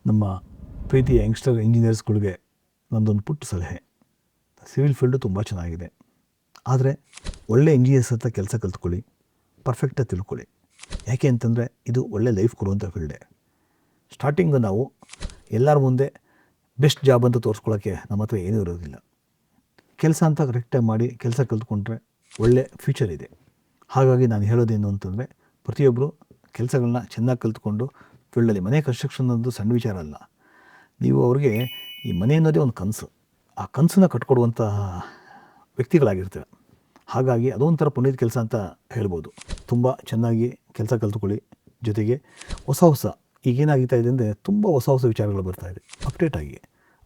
ನಮ್ಮ ಪ್ರೀತಿಯ ಯಂಗ್ಸ್ಟರ್ ಇಂಜಿನಿಯರ್ಸ್ಗಳಿಗೆ ನನ್ನದೊಂದು ಪುಟ್ಟ ಸಲಹೆ. ಸಿವಿಲ್ ಫೀಲ್ಡು ತುಂಬ ಚೆನ್ನಾಗಿದೆ, ಆದರೆ ಒಳ್ಳೆ ಇಂಜಿನಿಯರ್ಸ್ ಹತ್ರ ಕೆಲಸ ಕಲ್ತ್ಕೊಳ್ಳಿ, ಪರ್ಫೆಕ್ಟಾಗಿ ತಿಳ್ಕೊಳ್ಳಿ. ಯಾಕೆ ಅಂತಂದರೆ ಇದು ಒಳ್ಳೆ ಲೈಫ್ ಕೊಡುವಂಥ ಫೀಲ್ಡೇ. ಸ್ಟಾರ್ಟಿಂಗು ನಾವು ಎಲ್ಲರ ಮುಂದೆ ಬೆಸ್ಟ್ ಜಾಬ್ ಅಂತ ತೋರಿಸ್ಕೊಳ್ಳೋಕ್ಕೆ ನಮ್ಮ ಹತ್ರ ಏನೂ ಇರೋದಿಲ್ಲ. ಕೆಲಸ ಅಂತ ಕರೆಕ್ಟಾಗಿ ಮಾಡಿ ಕೆಲಸ ಕಲ್ತ್ಕೊಂಡ್ರೆ ಒಳ್ಳೆ ಫ್ಯೂಚರ್ ಇದೆ. ಹಾಗಾಗಿ ನಾನು ಹೇಳೋದೇನು ಅಂತಂದರೆ, ಪ್ರತಿಯೊಬ್ಬರು ಕೆಲಸಗಳನ್ನ ಚೆನ್ನಾಗಿ ಕಲ್ತ್ಕೊಂಡು ಫೀಲ್ಡಲ್ಲಿ, ಮನೆ ಕನ್ಸ್ಟ್ರಕ್ಷನ್ ಅನ್ನೋದು ಸಣ್ಣ ವಿಚಾರ ಅಲ್ಲ. ನೀವು ಅವ್ರಿಗೆ ಈ ಮನೆ ಅನ್ನೋದೇ ಒಂದು ಕನಸು, ಆ ಕನಸನ್ನ ಕಟ್ಕೊಡುವಂತಹ ವ್ಯಕ್ತಿಗಳಾಗಿರ್ತೀರ. ಹಾಗಾಗಿ ಅದೊಂಥರ ಪುಣ್ಯದ ಕೆಲಸ ಅಂತ ಹೇಳ್ಬೋದು. ತುಂಬ ಚೆನ್ನಾಗಿ ಕೆಲಸ ಕಲ್ತ್ಕೊಳ್ಳಿ. ಜೊತೆಗೆ ಹೊಸ ಈಗೇನಾಗ್ತಾ ಇದೆ ಅಂದರೆ ತುಂಬ ಹೊಸ ವಿಚಾರಗಳು ಬರ್ತಾಯಿದೆ.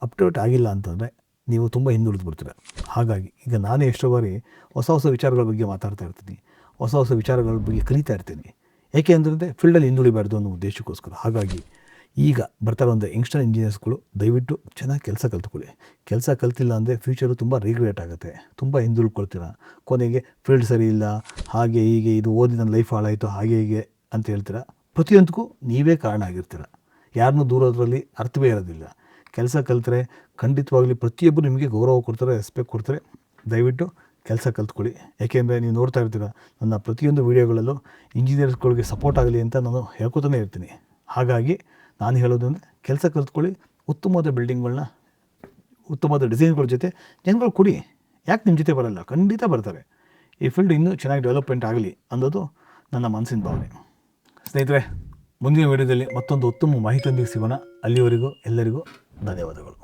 ಅಪ್ಡೇಟ್ ಆಗಿಲ್ಲ ಅಂತಂದರೆ ನೀವು ತುಂಬ ಹಿಂದುಳಿದು ಬಿಡ್ತೀರ. ಹಾಗಾಗಿ ಈಗ ನಾನೇ ಎಷ್ಟೋ ಬಾರಿ ಹೊಸ ವಿಚಾರಗಳ ಬಗ್ಗೆ ಮಾತಾಡ್ತಾ ಇರ್ತೀನಿ, ಹೊಸ ವಿಚಾರಗಳ ಬಗ್ಗೆ ಕಲಿತಾ ಇರ್ತೀನಿ. ಏಕೆ ಅಂತಂದರೆ ಫೀಲ್ಡಲ್ಲಿ ಹಿಂದುಳಿಬಾರ್ದು ಅನ್ನೋ ಉದ್ದೇಶಕ್ಕೋಸ್ಕರ. ಹಾಗಾಗಿ ಈಗ ಬರ್ತಾ ಇರೋಂಥ ಯಂಗ್ಸ್ಟರ್ ಇಂಜಿನಿಯರ್ಸ್ಗಳು ದಯವಿಟ್ಟು ಚೆನ್ನಾಗಿ ಕೆಲಸ ಕಲ್ತ್ಕೊಳ್ಳಿ. ಕೆಲಸ ಕಲ್ತಿಲ್ಲ ಅಂದರೆ ಫ್ಯೂಚರು ತುಂಬ ರಿಗ್ರೆಟ್ ಆಗುತ್ತೆ, ತುಂಬ ಹಿಂದುಳ್ಕೊಳ್ತೀರ. ಕೊನೆಗೆ ಫೀಲ್ಡ್ ಸರಿ ಇಲ್ಲ, ಹಾಗೆ ಹೀಗೆ, ಇದು ಓದಿ ನನ್ನ ಲೈಫ್ ಹಾಳಾಯಿತು, ಹಾಗೆ ಹೀಗೆ ಅಂತ ಹೇಳ್ತೀರ. ಪ್ರತಿಯೊಂದಕ್ಕೂ ನೀವೇ ಕಾರಣ ಆಗಿರ್ತೀರ. ಯಾರನ್ನೂ ದೂರೋದ್ರಲ್ಲಿ ಅರ್ಥವೇ ಇರೋದಿಲ್ಲ. ಕೆಲಸ ಕಲ್ತರೆ ಖಂಡಿತವಾಗ್ಲಿ ಪ್ರತಿಯೊಬ್ಬರು ನಿಮಗೆ ಗೌರವ ಕೊಡ್ತಾರೆ, ರೆಸ್ಪೆಕ್ಟ್ ಕೊಡ್ತಾರೆ. ದಯವಿಟ್ಟು ಕೆಲಸ ಕಲ್ತ್ಕೊಳ್ಳಿ. ಯಾಕೆಂದರೆ ನೀವು ನೋಡ್ತಾ ಇರ್ತೀರ, ನನ್ನ ಪ್ರತಿಯೊಂದು ವೀಡಿಯೋಗಳಲ್ಲೂ ಇಂಜಿನಿಯರ್ಸ್ಗಳಿಗೆ ಸಪೋರ್ಟ್ ಆಗಲಿ ಅಂತ ನಾನು ಹೇಳ್ಕೊತಾನೆ ಇರ್ತೀನಿ. ಹಾಗಾಗಿ ನಾನು ಹೇಳೋದು ಅಂದರೆ, ಕೆಲಸ ಕಲ್ತ್ಕೊಳ್ಳಿ, ಉತ್ತಮವಾದ ಬಿಲ್ಡಿಂಗ್ಗಳನ್ನ, ಉತ್ತಮವಾದ ಡಿಸೈನ್ಗಳ ಜೊತೆ ಜನಗಳು ಕೊಡಿ. ಯಾಕೆ ನಿಮ್ಮ ಜೊತೆ ಬರಲ್ಲ? ಖಂಡಿತ ಬರ್ತಾರೆ. ಈ ಫೀಲ್ಡ್ ಇನ್ನೂ ಚೆನ್ನಾಗಿ ಡೆವಲಪ್ಮೆಂಟ್ ಆಗಲಿ ಅನ್ನೋದು ನನ್ನ ಮನಸ್ಸಿನ ಭಾವನೆ. ಸ್ನೇಹಿತರೆ, ಮುಂದಿನ ವಿಡಿಯೋದಲ್ಲಿ ಮತ್ತೊಂದು ಉತ್ತಮ ಮಾಹಿತಿಯೊಂದಿಗೆ ಸಿಗೋಣ. ಅಲ್ಲಿವರೆಗೂ ಎಲ್ಲರಿಗೂ ಧನ್ಯವಾದಗಳು.